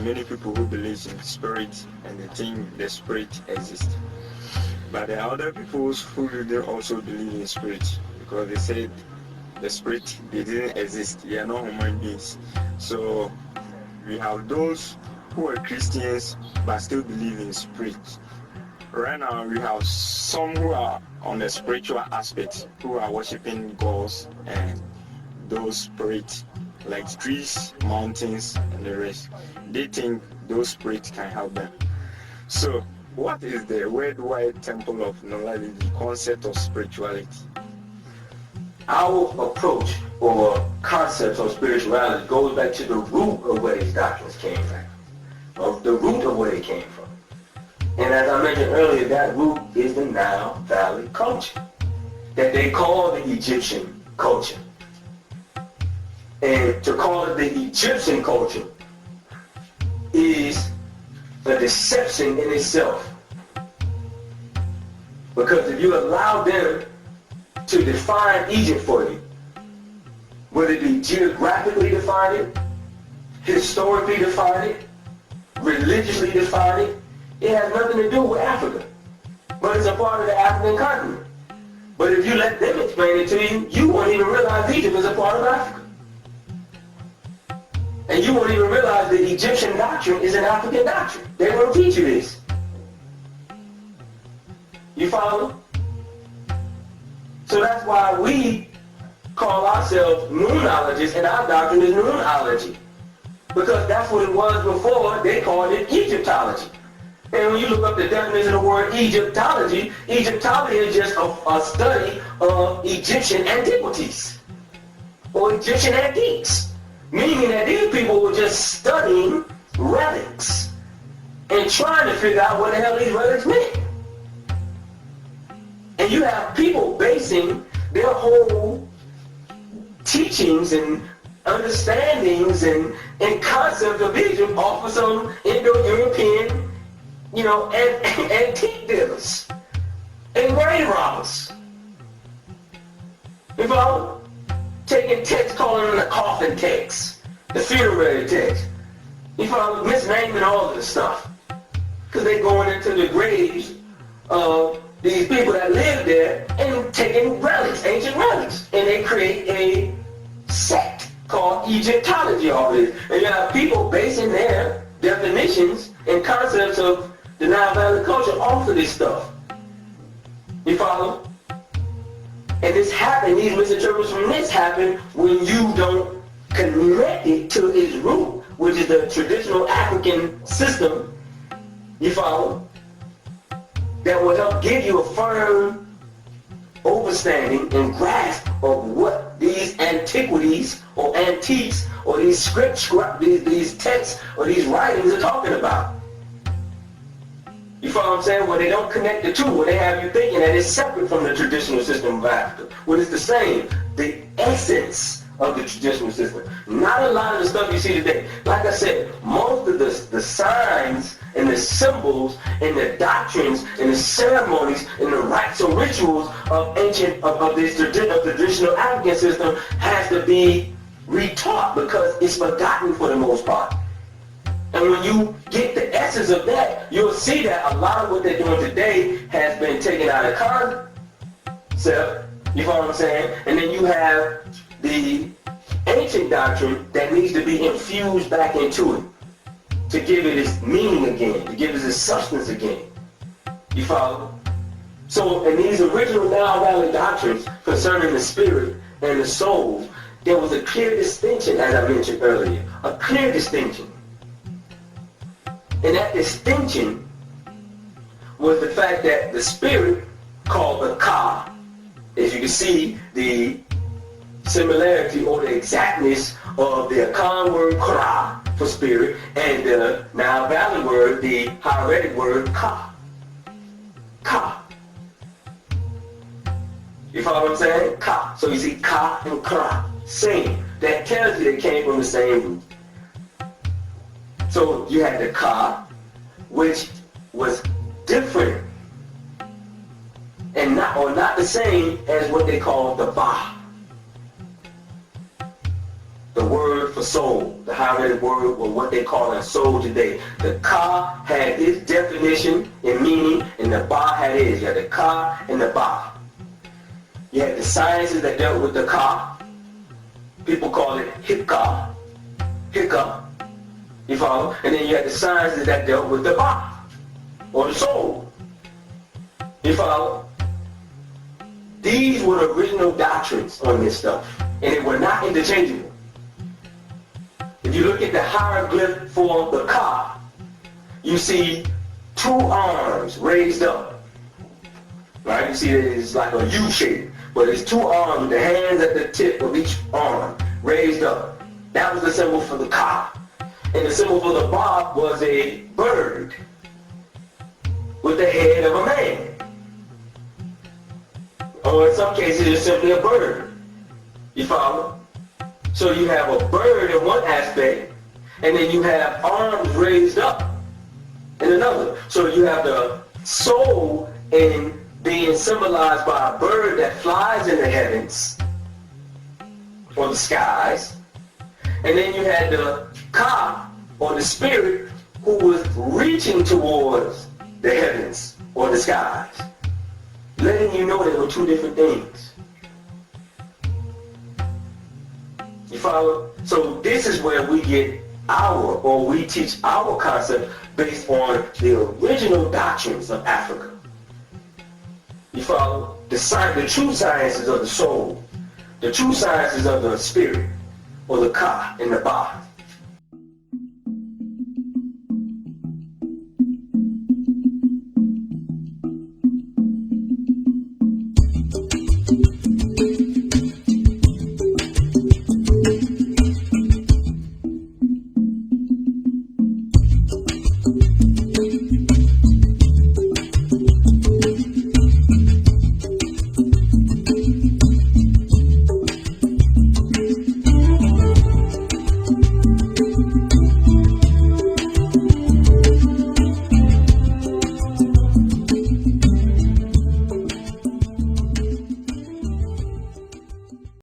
many people who believe in spirit and they think the spirit exists. But there are other people who don't also believe in spirit, because they said the spirit, they didn't exist. They are not human beings. So we have those who are Christians but still believe in spirit. Right now we have some who are on the spiritual aspect, who are worshiping gods and those spirits like trees, mountains, and the rest. They think those spirits can help them. So what is the worldwide temple of Nunology concept of spirituality? Our approach or concepts of spirituality goes back to the root of where these doctrines came from, of the root of where they came from. And as I mentioned earlier, that root is the Nile Valley culture that they call the Egyptian culture. And to call it the Egyptian culture is a deception in itself. Because if you allow them to define Egypt for you, whether it be geographically define it, historically define it, religiously define it, it has nothing to do with Africa. But it's a part of the African continent. But if you let them explain it to you, you won't even realize Egypt is a part of Africa. And you won't even realize the Egyptian doctrine is an African doctrine. They won't teach you this. You follow? So that's why we call ourselves Nunologists, and our doctrine is Nunology. Because that's what it was before. They called it Egyptology. And when you look up the definition of the word Egyptology, Egyptology is just a study of Egyptian antiquities or Egyptian antiques. Meaning that these people were just studying relics and trying to figure out what the hell these relics meant. And you have people basing their whole teachings and understandings and concepts of Egypt off of some Indo-European, antique dealers and grave robbers. You follow? Taking texts, calling them the coffin text, the funerary text. You follow? Misnaming all of this stuff. Because they're going into the graves of these people that live there and taking relics, ancient relics. And they create a sect called Egyptology all this. And you have people basing their definitions and concepts of the Nile Valley culture off of this stuff. You follow? And this happened, these misinterpretations from this happen when you don't connect it to its root, which is the traditional African system, you follow, that will help give you a firm understanding and grasp of what these antiquities or antiques or these these texts or these writings are talking about. You follow what I'm saying? Where they don't connect the two, where they have you thinking that it's separate from the traditional system of Africa. When it's the same, the essence of the traditional system. Not a lot of the stuff you see today. Like I said, most of the signs and the symbols and the doctrines and the ceremonies and the rites or rituals of the traditional African system has to be retaught because it's forgotten for the most part. And when you get the essence of that, you'll see that a lot of what they're doing today has been taken out of concept. You follow what I'm saying? And then you have the ancient doctrine that needs to be infused back into it to give it its meaning again, to give it its substance again. You follow? So in these original Nile Valley doctrines concerning the spirit and the soul, there was a clear distinction, as I mentioned earlier, a clear distinction. And that distinction was the fact that the spirit, called the Ka, as you can see the similarity or the exactness of the Akan word Kra for spirit and the Nile Valley word, the hieratic word Ka. Ka. You follow what I'm saying? Ka. So you see Ka and Kra, same. That tells you they came from the same root. So you had the Ka, which was different and not the same as what they call the Ba. The word for soul, the high-rated word, or what they call a soul today. The Ka had its definition and meaning, and the Ba had its. You had the Ka and the Ba. You had the sciences that dealt with the Ka. People call it Hika. Hika. You follow? And then you had the sciences that dealt with the Ba, or the soul. You follow? These were the original doctrines on this stuff, and they were not interchangeable. If you look at the hieroglyph for the Ka, you see two arms raised up. Right? You see it's like a U shape, but it's two arms with the hands at the tip of each arm raised up. That was the symbol for the Ka. And the symbol for the Ba was a bird with the head of a man. Or in some cases, it's simply a bird. You follow? So you have a bird in one aspect, and then you have arms raised up in another. So you have the soul in being symbolized by a bird that flies in the heavens, or the skies. And then you had the Ka, or the spirit, who was reaching towards the heavens or the skies, letting you know there were two different things. You follow? So this is where we get we teach our concept based on the original doctrines of Africa. You follow? The true sciences of the soul, the true sciences of the spirit, or the Ka and the Ba.